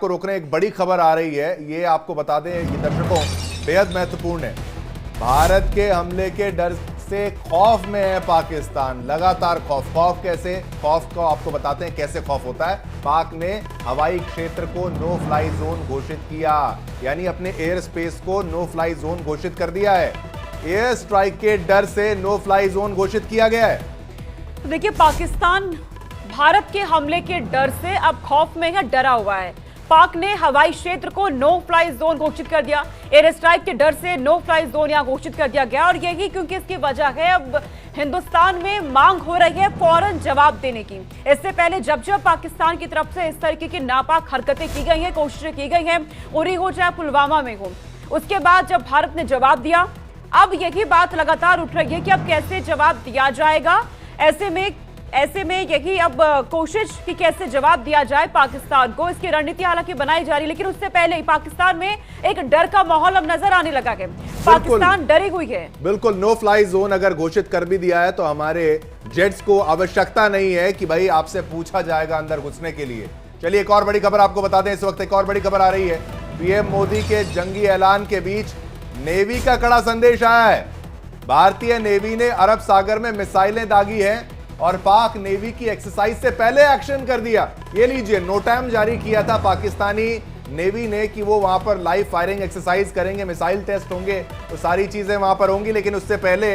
आपको रोक रहे हैं, एक बड़ी खबर आ रही है, ये आपको बता दें कि दर्शकों बेहद महत्वपूर्ण है। भारत के हमले के डर से खौफ में है पाकिस्तान, लगातार खौफ कैसे, खौफ को आपको बताते हैं कैसे खौफ होता है। पाक ने हवाई क्षेत्र को नो फ्लाई जोन घोषित किया, यानी अपने एयर स्पेस को नो फ्लाई जोन घोषित कर दिया है। एयर स्ट्राइक के डर से नो फ्लाई जोन घोषित किया गया है। तो देखिए, पाकिस्तान भारत के हमले के डर से अब खौफ में है, डरा हुआ है। पाक ने हवाई क्षेत्र को नो फ्लाई जोन घोषित कर दिया। एयर स्ट्राइक के डर से नो फ्लाई जोन यहां घोषित कर दिया गया, और यही क्योंकि इसकी वजह है अब हिंदुस्तान में मांग हो रही है फौरन जवाब देने की। इससे पहले जब जब पाकिस्तान की तरफ से इस तरीके की नापाक हरकतें की गई हैं, कोशिशें की गई हैं, उरी हो चाहे पुलवामा में हो, उसके बाद जब भारत ने जवाब दिया, अब यही बात लगातार उठ रही है कि अब कैसे जवाब दिया जाएगा। ऐसे में यही अब कोशिश कि कैसे जवाब दिया जाए पाकिस्तान को, इसकी रणनीति हालांकि बनाई जा रही है। लेकिन उससे पहले ही पाकिस्तान में एक डर का माहौल अब नजर आने लगा है। पाकिस्तान डरी हुई है। बिल्कुल, नो फ्लाई जोन अगर घोषित कर भी दिया है तो हमारे जेट्स को आवश्यकता नहीं है कि भाई आपसे पूछा जाएगा अंदर घुसने के लिए। चलिए एक और बड़ी खबर आपको बता दें, इस वक्त एक और बड़ी खबर आ रही है। पीएम मोदी के जंगी ऐलान के बीच नेवी का कड़ा संदेश आया है। भारतीय नेवी ने अरब सागर में मिसाइलें दागी हैं और पाक नेवी की एक्सरसाइज से पहले एक्शन कर दिया। ये लीजिए, नोटैम जारी किया था पाकिस्तानी नेवी ने कि वो वहां पर लाइव फायरिंग एक्सरसाइज करेंगे, मिसाइल टेस्ट होंगे, तो सारी चीजें वहां पर होंगी। लेकिन उससे पहले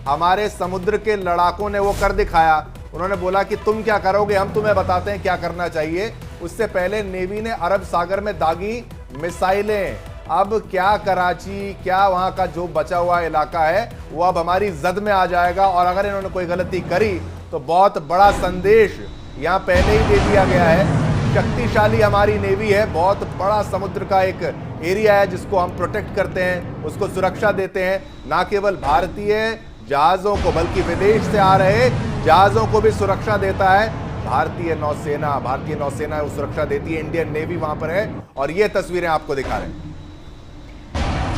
हमारे समुद्र के लड़ाकों ने वो कर दिखाया। उन्होंने बोला कि तुम क्या करोगे, हम तुम्हें बताते हैं क्या करना चाहिए। उससे पहले नेवी ने अरब सागर में दागी मिसाइलें। अब क्या कराची, क्या वहां का जो बचा हुआ इलाका है वो अब हमारी जद में आ जाएगा, और अगर इन्होंने कोई गलती करी तो बहुत बड़ा संदेश यहां पहले ही दे दिया गया है। शक्तिशाली हमारी नेवी है, बहुत बड़ा समुद्र का एक एरिया है जिसको हम प्रोटेक्ट करते हैं, उसको सुरक्षा देते हैं। ना केवल भारतीय जहाजों को बल्कि विदेश से आ रहे जहाजों को भी सुरक्षा देता है भारतीय नौसेना वो सुरक्षा देती है। इंडियन नेवी वहां पर है और ये तस्वीरें आपको दिखा रहे हैं।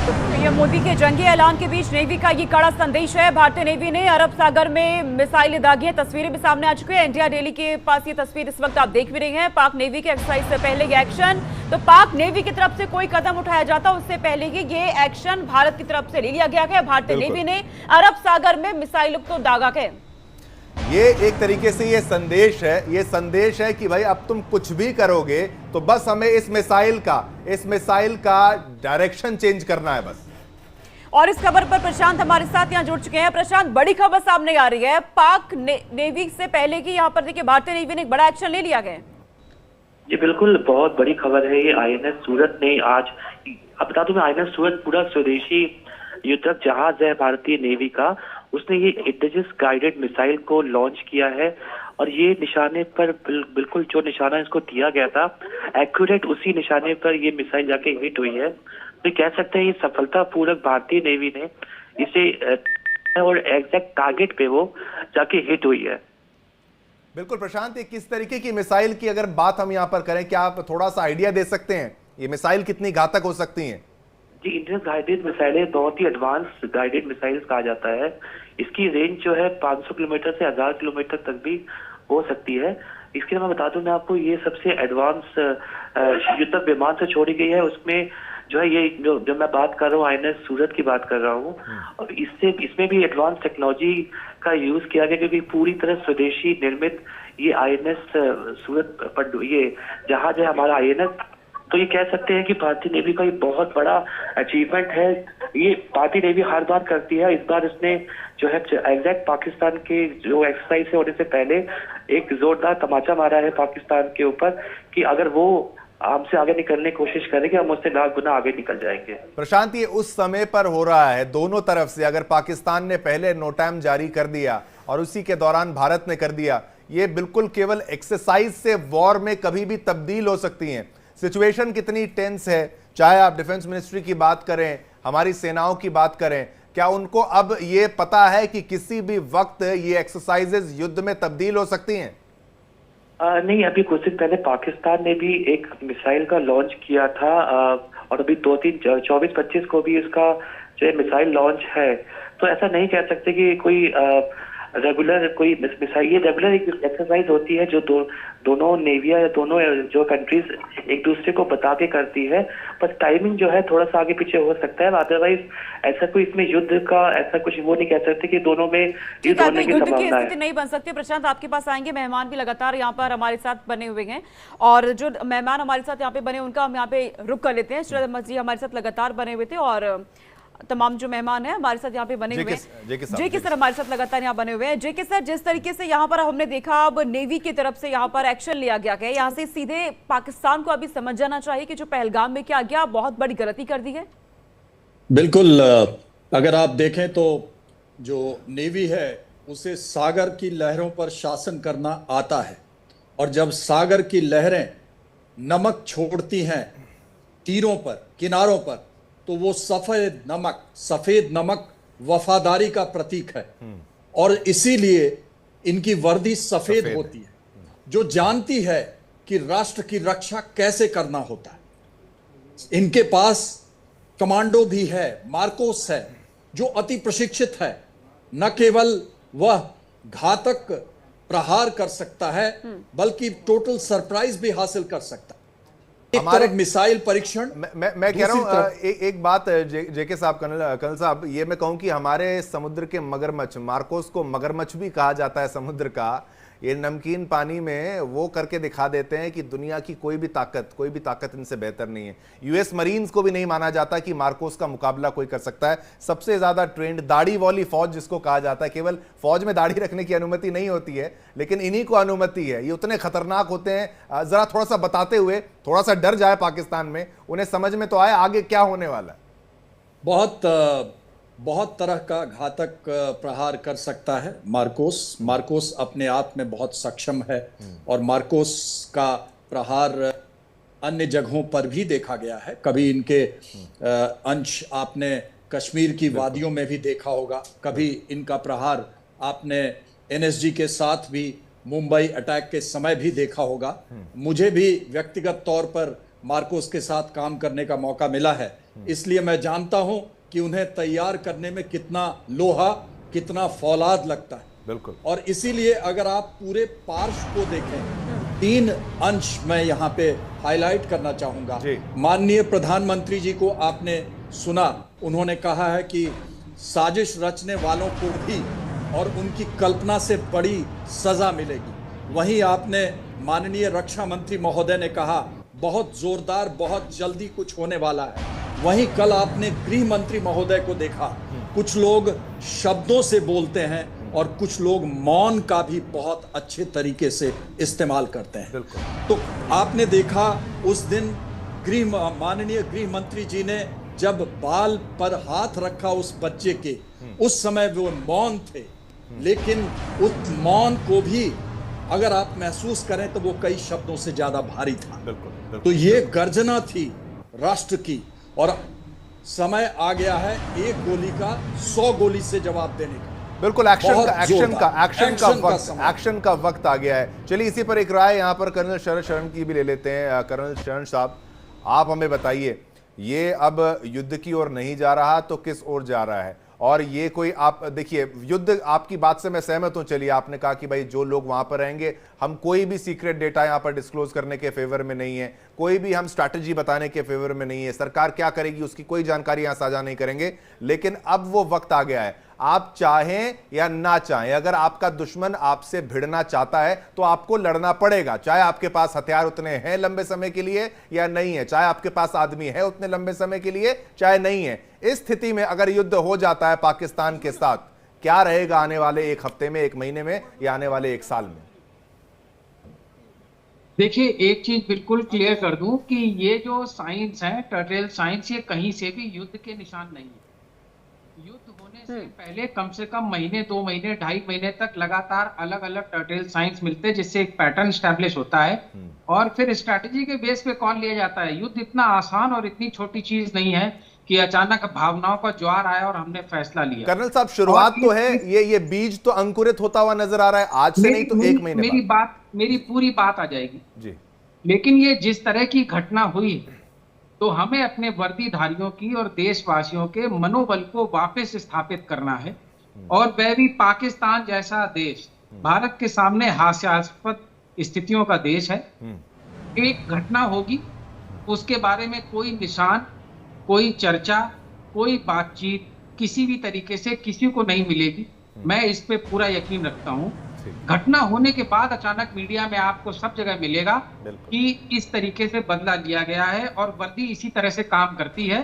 पीएम मोदी के जंगी ऐलान के बीच नेवी का ये कड़ा संदेश है। भारतीय नेवी ने अरब सागर में मिसाइलें दागी हैं, तस्वीरें भी सामने आ चुकी है। इंडिया डेली के पास ये तस्वीर इस वक्त आप देख भी रहे हैं। पाक नेवी के एक्सरसाइज से पहले ये एक्शन, तो पाक नेवी की तरफ से कोई कदम उठाया जाता उससे पहले ही ये एक्शन भारत की तरफ से ले लिया गया है। भारतीय नेवी ने अरब सागर में मिसाइलों को दागा है। ये एक तरीके से ये संदेश है कि भाई अब तुम कुछ भी करोगे तो बस हमें इस मिसाइल का डायरेक्शन चेंज करना है बस। और इस खबर पर प्रशांत हमारे साथ यहां जुड़ चुके हैं। प्रशांत, बड़ी खबर सामने आ रही है, पाक नेवी से पहले की यहां पर देखिए भारतीय नेवी ने एक बड़ा एक्शन ले लिया गया। जी बिल्कुल, बहुत बड़ी खबर है ये। आईएनएस सूरत ने आज, अब बता दूं मैं, आईएनएस सूरत पूरा स्वदेशी युद्धक जहाज है भारतीय नेवी का, उसने ये इंटेलिजेंस गाइडेड मिसाइल को लॉन्च किया है। और ये निशाने पर बिल्कुल जो निशाना इसको दिया गया था, एक्यूरेट उसी निशाने पर ये मिसाइल जाके हिट हुई है। तो कह सकते हैं ये सफलतापूर्वक भारतीय नेवी ने इसे और एग्जैक्ट टारगेट पे वो जाके हिट हुई है। बिल्कुल प्रशांत, ये किस तरीके की मिसाइल की अगर बात हम यहाँ पर करें, क्या आप थोड़ा सा आइडिया दे सकते हैं ये मिसाइल कितनी घातक हो सकती हैं? जी, इंडियन गाइडेड मिसाइलें बहुत ही एडवांस गाइडेड मिसाइल्स कहा जाता है। इसकी रेंज जो है 500 किलोमीटर से 1000 किलोमीटर तक भी हो सकती है। इसके मैं बता दूं मैं आपको, ये सबसे एडवांस युद्धक विमान से छोड़ी गई है। उसमें जो है ये जो मैं बात कर रहा हूँ, आईएनएस सूरत की बात कर रहा हूँ, और इसमें भी एडवांस टेक्नोलॉजी का यूज किया गया, क्योंकि पूरी तरह स्वदेशी निर्मित ये आईएनएस सूरत पर ये जहाज है हमारा आईएनएस। तो ये कह सकते हैं कि भारतीय नेवी का ये बहुत बड़ा अचीवमेंट है। ये भारतीय नेवी हर बार करती है, इस बार इसने जो है एग्जैक्ट पाकिस्तान के जो एक्सरसाइज है होने से पहले एक जोरदार तमाचा मारा है पाकिस्तान के ऊपर कि अगर वो हमसे आगे निकलने की कोशिश करेंगे, हम उससे लाख गुना आगे निकल जाएंगे। प्रशांत, ये उस समय पर हो रहा है दोनों तरफ से। अगर पाकिस्तान ने पहले नोटैम जारी कर दिया और उसी के दौरान भारत ने कर दिया, ये बिल्कुल केवल एक्सरसाइज से वॉर में कभी भी तब्दील हो सकती हैं। सिचुएशन कितनी टेंस है, चाहे आप डिफेंस मिनिस्ट्री की बात करें, हमारी सेनाओं की बात करें, क्या उनको अब ये पता है कि किसी भी वक्त ये एक्सरसाइजेज युद्ध में तब्दील हो सकती हैं? नहीं, अभी कुछ दिन पहले पाकिस्तान ने भी एक मिसाइल का लॉन्च किया था, और अभी 24-25 को भी इसका जो मिसाइल लॉन्च है। तो ऐसा नहीं कह सकते कि कोई रेगुलर कोई मिसाइल, ये रेगुलर एक एक्सरसाइज होती है जो दोनों नेविया या दोनों जो कंट्रीज एक दूसरे को बता के करती है, पर टाइमिंग जो है थोड़ा सा आगे पीछे हो सकता है। अदरवाइज ऐसा कोई इसमें युद्ध का ऐसा कुछ वो नहीं कह सकते कि दोनों में युद्ध होने की युद्ध की संभावना है। स्थिति नहीं बन सकती। प्रशांत, आपके पास आएंगे, मेहमान भी लगातार यहाँ पर हमारे साथ बने हुए हैं और जो मेहमान हमारे साथ यहाँ पे बने उनका हम यहाँ पे रुक कर लेते हैं। श्रीराम जी हमारे साथ लगातार बने हुए थे और तमाम जो मेहमान हैं हमारे साथ यहाँ पे बने हुए हैं। जेके सर हमारे साथ लगातार यहाँ बने हुए हैं। जेके सर, जिस तरीके से यहाँ पर हमने देखा अब नेवी की तरफ से यहाँ पर एक्शन लिया गया है, यहाँ से सीधे पाकिस्तान को अभी समझ जाना चाहिए कि जो पहलगाम में क्या गया बहुत बड़ी गलती कर दी है। बिल्कुल, अगर आप देखें तो जो नेवी है उसे सागर की लहरों पर शासन करना आता है और जब सागर की लहरें नमक छोड़ती हैं तीरों पर, किनारों पर, तो वो सफेद नमक वफादारी का प्रतीक है और इसीलिए इनकी वर्दी सफेद होती है, जो जानती है कि राष्ट्र की रक्षा कैसे करना होता है। इनके पास कमांडो भी है, मार्कोस है, जो अति प्रशिक्षित है। न केवल वह घातक प्रहार कर सकता है बल्कि टोटल सरप्राइज भी हासिल कर सकता है। एक तरफ मिसाइल परीक्षण, मैं कह रहा हूं एक बात जेके साहब, कर्नल साहब, ये मैं कहूं कि हमारे समुद्र के मगरमच्छ, मार्कोस को मगरमच्छ भी कहा जाता है समुद्र का, ये नमकीन पानी में वो करके दिखा देते हैं कि दुनिया की कोई भी ताकत इनसे बेहतर नहीं है। यूएस मरीन्स को भी नहीं माना जाता कि मार्कोस का मुकाबला कोई कर सकता है। सबसे ज्यादा ट्रेंड दाढ़ी वाली फौज जिसको कहा जाता है, केवल फौज में दाढ़ी रखने की अनुमति नहीं होती है लेकिन इन्हीं को अनुमति है। ये उतने खतरनाक होते हैं, जरा थोड़ा सा बताते हुए, थोड़ा सा डर जाए पाकिस्तान में, उन्हें समझ में तो आए आगे क्या होने वाला है। बहुत तरह का घातक प्रहार कर सकता है मार्कोस अपने आप में बहुत सक्षम है और मार्कोस का प्रहार अन्य जगहों पर भी देखा गया है। कभी इनके अंश आपने कश्मीर की वादियों में भी देखा होगा, कभी इनका प्रहार आपने एनएसजी के साथ भी मुंबई अटैक के समय भी देखा होगा। मुझे भी व्यक्तिगत तौर पर मार्कोस के साथ काम करने का मौका मिला है, इसलिए मैं जानता हूं कि उन्हें तैयार करने में कितना लोहा, कितना फौलाद लगता है। बिल्कुल। और इसीलिए अगर आप पूरे पार्श्व को देखें, 3 अंश मैं यहाँ पे हाईलाइट करना चाहूंगा। माननीय प्रधानमंत्री जी को आपने सुना, उन्होंने कहा है कि साजिश रचने वालों को भी और उनकी कल्पना से बड़ी सजा मिलेगी। वहीं आपने माननीय रक्षा मंत्री महोदय ने कहा बहुत जोरदार, बहुत जल्दी कुछ होने वाला है। वहीं कल आपने गृह मंत्री महोदय को देखा, कुछ लोग शब्दों से बोलते हैं और कुछ लोग मौन का भी बहुत अच्छे तरीके से इस्तेमाल करते हैं। तो आपने देखा उस दिन माननीय गृह मंत्री जी ने जब बाल पर हाथ रखा उस बच्चे के, उस समय वो मौन थे, लेकिन उस मौन को भी अगर आप महसूस करें तो वो कई शब्दों से ज्यादा भारी था। तो ये गर्जना थी राष्ट्र की और समय आ गया है एक गोली का 100 गोली से जवाब देने का। बिल्कुल, एक्शन का वक्त आ गया है। चलिए इसी पर एक राय यहाँ पर कर्नल शरण की भी ले लेते हैं। कर्नल शरण साहब, आप हमें बताइए, ये अब युद्ध की ओर नहीं जा रहा तो किस ओर जा रहा है? और ये कोई, आप देखिए, युद्ध, आपकी बात से मैं सहमत हूं। चलिए, आपने कहा कि भाई जो लोग वहां पर रहेंगे, हम कोई भी सीक्रेट डेटा यहां पर डिस्क्लोज करने के फेवर में नहीं है, कोई भी हम स्ट्रैटेजी बताने के फेवर में नहीं है, सरकार क्या करेगी उसकी कोई जानकारी यहां साझा नहीं करेंगे। लेकिन अब वो वक्त आ गया है, आप चाहें या ना चाहें, अगर आपका दुश्मन आपसे भिड़ना चाहता है तो आपको लड़ना पड़ेगा, चाहे आपके पास हथियार उतने हैं लंबे समय के लिए या नहीं है, चाहे आपके पास आदमी है उतने लंबे समय के लिए चाहे नहीं है। इस स्थिति में अगर युद्ध हो जाता है पाकिस्तान के साथ, क्या रहेगा आने वाले 1 हफ्ते में, 1 महीने में या आने वाले 1 साल में? देखिए, एक चीज बिल्कुल क्लियर कर दूं कि ये जो साइंस है, टर्टल साइंस, ये कहीं से भी युद्ध के निशान नहीं है। युद्ध होने से पहले कम से कम महीने, 2 महीने, 2.5 महीने तक लगातार अलग अलग टर्टल साइंस मिलते हैं, जिससे एक पैटर्न स्टैब्लिश होता है और फिर स्ट्रैटेजी के बेस पे कॉल लिया जाता है। युद्ध इतना आसान और इतनी छोटी चीज नहीं है कि अचानक भावनाओं का ज्वार आया और हमने फैसला लिया। कर्नल साहब, शुरुआत तो है, ये बीज तो अंकुरित होता हुआ नजर आ रहा है, आज से नहीं तो 1 महीने बाद। मेरी पूरी बात आ जाएगी जी। लेकिन ये जिस तरह की घटना हुई तो हमें अपने वर्दीधारियों की और देशवासियों के मनोबल को वापस स्थापित करना है और वह भी पाकिस्तान जैसा देश, भारत के सामने हास्यास्पद स्थितियों का देश है। एक घटना होगी, उसके बारे में कोई निशान, कोई चर्चा, कोई बातचीत किसी भी तरीके से किसी को नहीं मिलेगी। मैं इस पे पूरा यकीन रखता हूं। घटना होने के बाद अचानक मीडिया में आपको सब जगह मिलेगा कि इस तरीके से बदला लिया गया है और वर्दी इसी तरह से काम करती है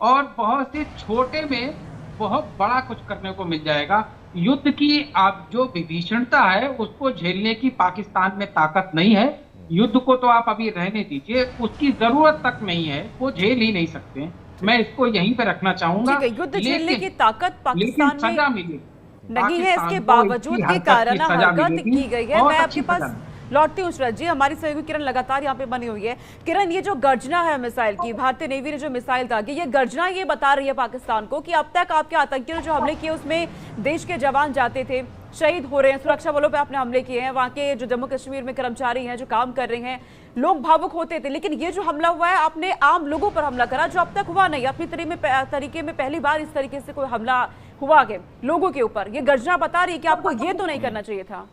और बहुत से छोटे में बहुत बड़ा कुछ करने को मिल जाएगा। युद्ध की आप जो विभीषणता है उसको झेलने की पाकिस्तान में ताकत नहीं है। युद्ध को तो आप अभी रहने दीजिए, उसकी जरूरत तक नहीं है, वो झेल ही नहीं सकते। मैं इसको यहीं पे रखना चाहूंगा। युद्ध झेलने की ताकत पाकिस्तान में सजा मिलेगी नहीं है, इसके बावजूद की काराना हरकत की गई है। मैं आपके पास लौटती हूँ शरद जी, हमारी सहयोगी किरण लगातार यहाँ पे बनी हुई है। किरण, ये जो गर्जना है मिसाइल की, भारतीय नेवी ने जो मिसाइल दागी, ये गर्जना ये बता रही है पाकिस्तान को कि अब तक आपके आतंकियों ने जो हमले किए उसमें देश के जवान जाते थे, शहीद हो रहे हैं, सुरक्षा बलों पे आपने हमले किए हैं, वहाँ के जो जम्मू कश्मीर में कर्मचारी हैं जो काम कर रहे हैं, लोग भावुक होते थे। लेकिन ये जो हमला हुआ है, आपने आम लोगों पर हमला करा जो अब तक हुआ नहीं। अपनी तरीके में पहली बार इस तरीके से कोई हमला हुआ के लोगों के ऊपर। ये गर्जना बता रही है कि आपको ये तो नहीं करना चाहिए था।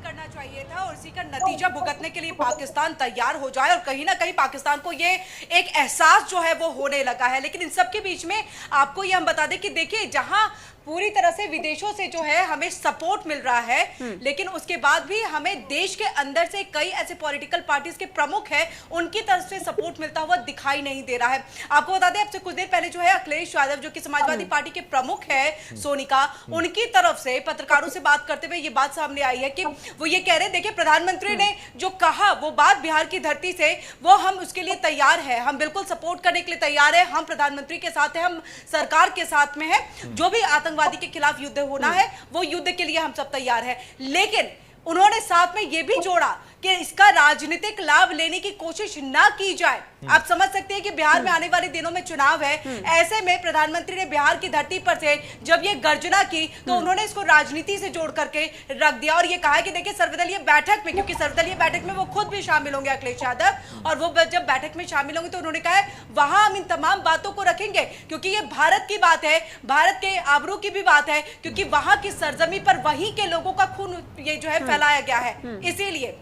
करना चाहिए था और इसी का नतीजा भुगतने के लिए पाकिस्तान तैयार हो जाए और कहीं ना कहीं पाकिस्तान को ये एक एहसास जो है वो होने लगा है। लेकिन इन सब के बीच में आपको ये हम बता दें कि देखिए, जहां पूरी तरह से विदेशों से जो है हमें सपोर्ट मिल रहा है, लेकिन उसके बाद भी हमें देश के अंदर से कई ऐसे पॉलिटिकल पार्टीज के प्रमुख हैं, उनकी तरफ से सपोर्ट मिलता हुआ दिखाई नहीं दे रहा है। आपको बता दें, आपसे कुछ देर पहले जो है अखिलेश यादव जो कि समाजवादी पार्टी के प्रमुख है सोनिका, उनकी तरफ से पत्रकारों से बात करते हुए ये बात सामने आई है कि वो ये कह रहे हैं, देखिए प्रधानमंत्री ने जो कहा वो बात बिहार की धरती से, वो हम उसके लिए तैयार है, हम बिल्कुल सपोर्ट करने के लिए तैयार है, हम प्रधानमंत्री के साथ है, हम सरकार के साथ में है, जो भी आतंकवादी के खिलाफ युद्ध होना है वो युद्ध के लिए हम सब तैयार हैं। लेकिन उन्होंने साथ में यह भी जोड़ा कि इसका राजनीतिक लाभ लेने की कोशिश ना की जाए। आप समझ सकते हैं कि बिहार में आने वाले दिनों में चुनाव है, ऐसे में प्रधानमंत्री ने बिहार की धरती पर से जब ये गर्जना की तो उन्होंने इसको राजनीति से जोड़ करके रख दिया और ये कहा कि देखिए सर्वदलीय बैठक में, क्योंकि सर्वदलीय बैठक में वो खुद भी शामिल होंगे अखिलेश यादव, और वो जब बैठक में शामिल होंगे तो उन्होंने कहा वहां हम इन तमाम बातों को रखेंगे क्योंकि ये भारत की बात है, भारत के आबरू की भी बात है, क्योंकि वहां की सरजमी पर वहीं के लोगों का खून ये जो है फैलाया गया है। इसीलिए